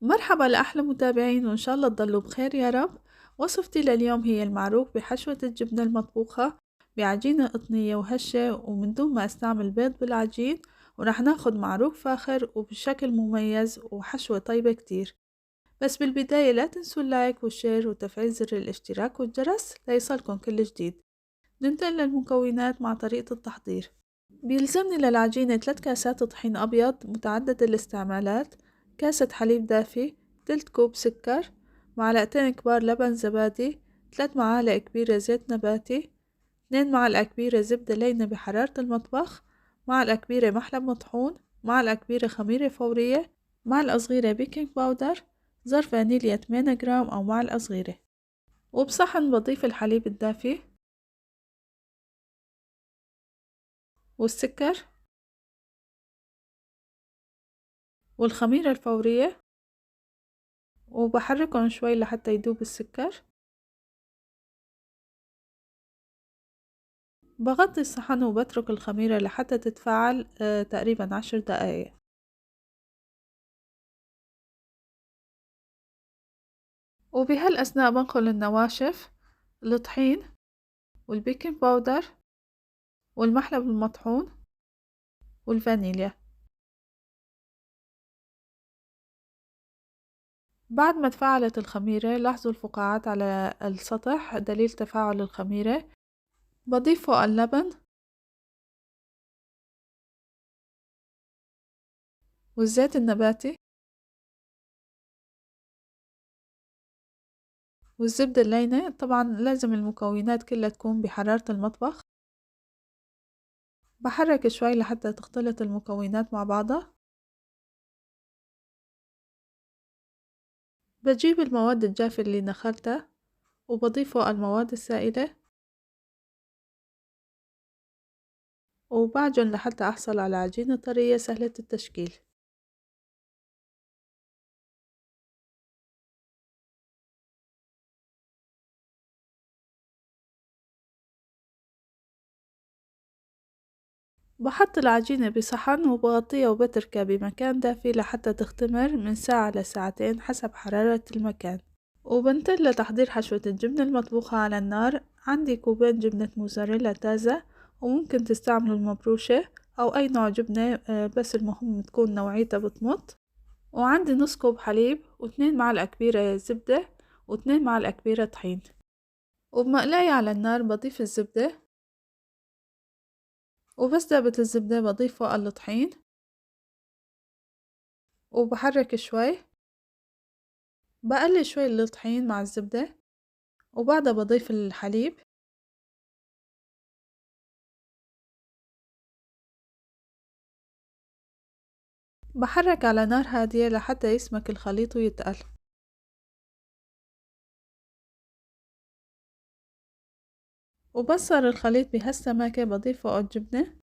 مرحبا لأحلى متابعين وإن شاء الله تضلوا بخير يا رب. وصفتي لليوم هي المعروف بحشوة الجبنة المطبوخة بعجينة قطنية وهشة ومن دون ما استعمل بيض بالعجين، ورح ناخد معروف فاخر وبشكل مميز وحشوة طيبة كتير. بس بالبداية لا تنسوا اللايك والشير وتفعيل زر الاشتراك والجرس ليصلكم كل جديد. ننتقل للمكونات مع طريقة التحضير. بيلزمني للعجينة 3 كاسات طحين أبيض متعدد الاستعمالات، كاسة حليب دافي، تلت كوب سكر، معلقتين كبار لبن زبادي، 3 معالق كبيرة زيت نباتي، 2 معلقة كبيرة زبدة لينة بحرارة المطبخ، معلقة كبيرة محلب مطحون، معلقة كبيرة خميرة فورية، معلقة صغيرة بيكنج باودر، ظرف فانيليا 8 جرام أو معلقة صغيرة. وبصحن بضيف الحليب الدافي والسكر والخميرة الفورية، وبحركهم شوي لحتى يدوب السكر. بغطي الصحن وبترك الخميرة لحتى تتفاعل تقريبا 10 دقايق. وبهالأثناء بنخل النواشف، الطحين والبيكنج باودر والمحلب المطحون والفانيليا. بعد ما تفاعلت الخميرة لاحظوا الفقاعات على السطح دليل تفاعل الخميرة. بضيف فوق اللبن والزيت النباتي والزبدة اللينة، طبعا لازم المكونات كلها تكون بحرارة المطبخ. بحرك شوي لحتى تختلط المكونات مع بعضها. بجيب المواد الجافة اللي نخلتها وبضيف فوق المواد السائلة وبعجن لحتى أحصل على عجينة طرية سهلة التشكيل. بحط العجينة بصحن وبغطيها وبتركها بمكان دافي لحتى تختمر من ساعة لساعتين حسب حرارة المكان. وبنتقل لتحضير حشوة الجبنة المطبوخة على النار. عندي كوبين جبنة موزاريلا تازة، وممكن تستعملوا المبروشة أو أي نوع جبنة، بس المهم تكون نوعيتها بتمط. وعندي نص كوب حليب و2 معلقة كبيرة زبدة و2 معلقة كبيرة طحين. وبمقلاية على النار بضيف الزبدة، وبس دابت الزبدة بضيف فوق الطحين وبحرك شوي. بقلي شوي الطحين مع الزبدة وبعدها بضيف الحليب. بحرك على نار هادية لحتى يسمك الخليط ويتقل. وبس صار الخليط بهالسماكة بضيف فوق الجبنة.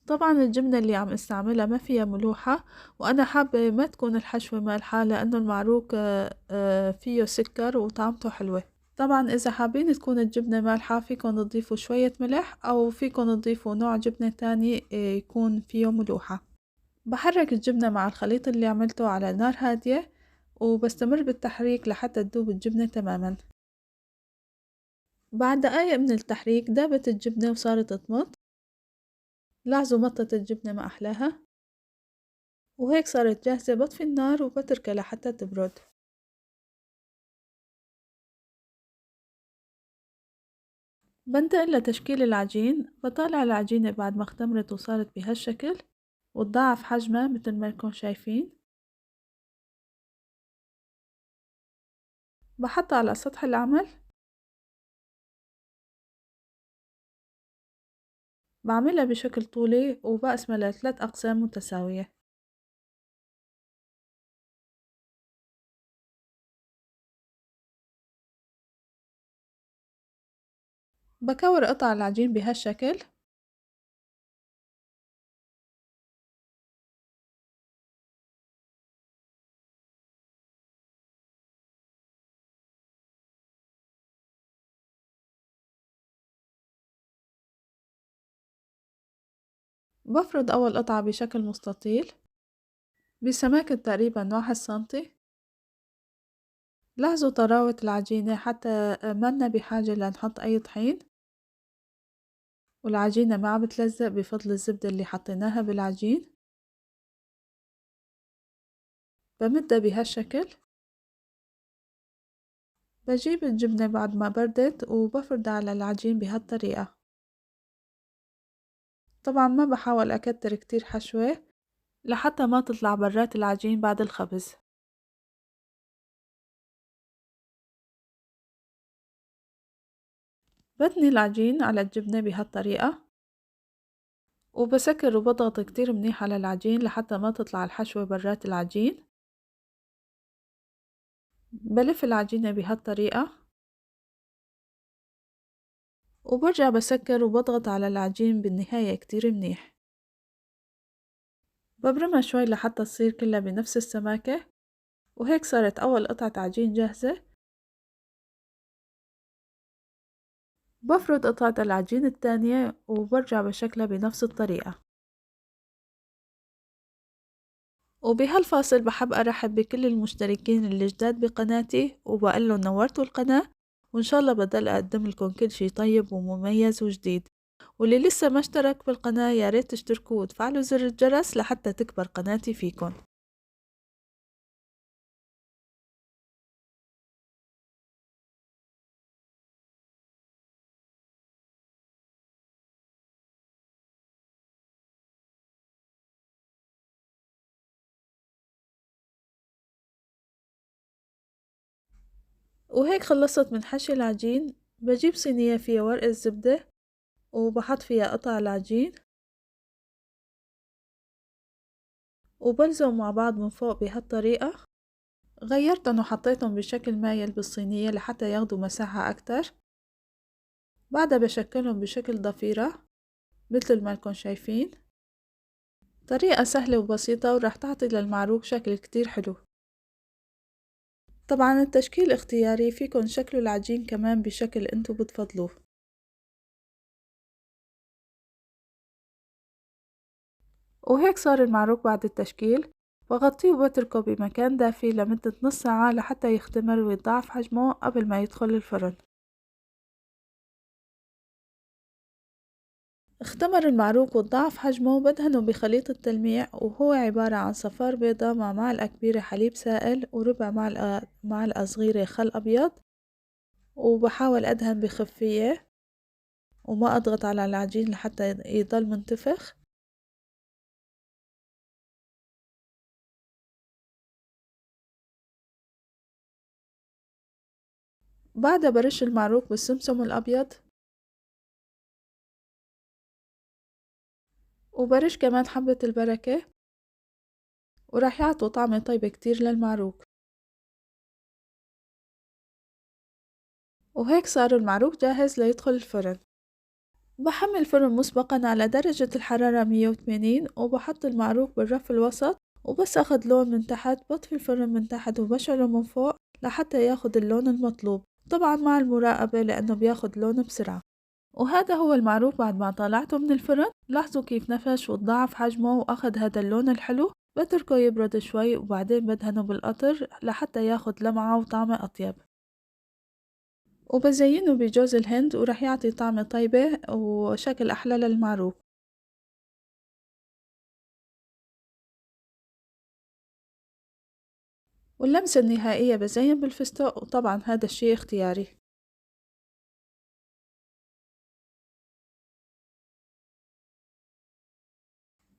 طبعا الجبنة اللي عم استعملها ما فيها ملوحة، وأنا حابة ما تكون الحشوة مالحة لأنه المعروك فيه سكر وطعمته حلوة. طبعا إذا حابين تكون الجبنة مالحة فيكن تضيفوا شوية ملح أو فيكن تضيفوا نوع جبنة تاني يكون فيه ملوحة. بحرك الجبنة مع الخليط اللي عملته على نار هادية وبستمر بالتحريك لحتى تذوب الجبنة تماما. بعد دقايق من التحريك دابت الجبنة وصارت تمط. لاحظوا مطة الجبنة ما أحلاها. وهيك صارت جاهزة. بطفي النار وبتركها لحتى تبرد. بنتقل لتشكيل العجين. بطالع العجينة بعد ما اختمرت وصارت بهالشكل وتضاعف حجمها مثل ما لكم شايفين. بحطها على سطح العمل. بعملها بشكل طولي وبقسمها لثلاث أقسام متساوية. بكور قطع العجين بهالشكل. بفرد أول قطعة بشكل مستطيل. بسماكة تقريبا 1 سنتي. لاحظوا طراوة العجينة حتى منا بحاجة لنحط أي طحين، والعجينة ما عم بتلزق بفضل الزبدة اللي حطيناها بالعجين. بمدها بهالشكل. بجيب الجبنة بعد ما بردت وبفردها على العجين بهالطريقة. طبعا ما بحاول أكتر كتير حشوة لحتى ما تطلع برات العجين بعد الخبز. بتني العجين على الجبنة بهالطريقة، وبسكر وبضغط كتير منيح على العجين لحتى ما تطلع الحشوة برات العجين. بلف العجينة بهالطريقة، وبرجع بسكر وبضغط على العجين بالنهاية كتير منيح. ببرمها شوي لحتى تصير كلها بنفس السماكة، وهيك صارت أول قطعة عجين جاهزة. بفرد قطعة العجين التانية وبرجع بشكلها بنفس الطريقة. وبهالفاصل بحب أرحب بكل المشتركين الجداد بقناتي وبقلن نورتوا القناة، وإن شاء الله بضل أقدم لكم كل شي طيب ومميز وجديد. واللي لسه ما اشترك بالقناة ياريت تشتركوا وتفعلوا زر الجرس لحتى تكبر قناتي فيكن. وهيك خلصت من حشي العجين. بجيب صينية فيها ورق الزبدة وبحط فيها قطع العجين وبلزم مع بعض من فوق بهالطريقة. غيرتهم وحطيتهم بشكل مايل بالصينية لحتى ياخدوا مساحة أكتر. بعدها بشكلهم بشكل ضفيرة مثل ما لكم شايفين. طريقة سهلة وبسيطة ورح تعطي للمعروك شكل كتير حلو. طبعا التشكيل اختياري، فيكن شكلوا العجين كمان بشكل انتو بتفضلوه. وهيك صار المعروك بعد التشكيل. بغطيه وبتركه بمكان دافي لمدة نص ساعة لحتى يختمر ويتضاعف حجمه قبل ما يدخل الفرن. اختمر المعروك وتضاعف حجمه. بدهنه بخليط التلميع وهو عبارة عن صفار بيضة مع معلقة كبيرة حليب سائل وربع معلقة صغيرة خل أبيض. وبحاول أدهن بخفية وما أضغط على العجين لحتى يضل منتفخ. بعدها برش المعروك بالسمسم الأبيض، وبرش كمان حبة البركة، وراح يعطوا طعمة طيبة كتير للمعروك. وهيك صار المعروك جاهز ليدخل الفرن. بحمل الفرن مسبقا على درجة الحرارة 180 وبحط المعروك بالرف الوسط، وبس أخد لون من تحت بطفي الفرن من تحت وبشعله من فوق لحتى ياخد اللون المطلوب، طبعا مع المراقبة لأنه بياخد لون بسرعة. وهذا هو المعروك بعد ما طلعته من الفرن. لاحظوا كيف نفش وتضاعف حجمه وأخد هذا اللون الحلو. بتركه يبرد شوي وبعدين بدهنه بالقطر لحتى ياخد لمعة وطعمة أطيب، وبزينه بجوز الهند ورح يعطي طعمة طيبة وشكل أحلى للمعروك. واللمسة النهائية بزين بالفستق، وطبعا هذا الشي اختياري.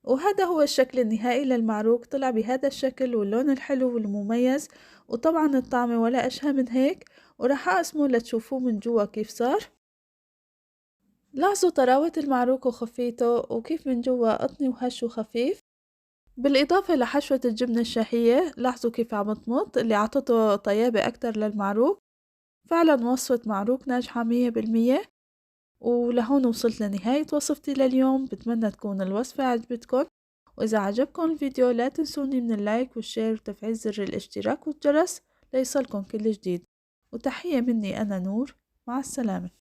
وهذا هو الشكل النهائي للمعروك. طلع بهذا الشكل واللون الحلو والمميز، وطبعا الطعمة ولا أشهى من هيك. وراح أقسمه لتشوفوه من جوا كيف صار. لاحظوا طراوة المعروك وخفيته وكيف من جوا قطني وهش وخفيف. بالإضافة لحشوة الجبنة الشاهية، لاحظوا كيف عم تمط اللي عطته طيابة أكتر للمعروك. فعلا وصفة معروك ناجحة 100%. ولهون وصلت لنهاية وصفتي لليوم. بتمنى تكون الوصفة عجبتكن، وإذا عجبكن الفيديو لا تنسوني من اللايك والشير وتفعيل زر الاشتراك والجرس ليصلكن كل جديد. وتحية مني أنا نور، مع السلامة.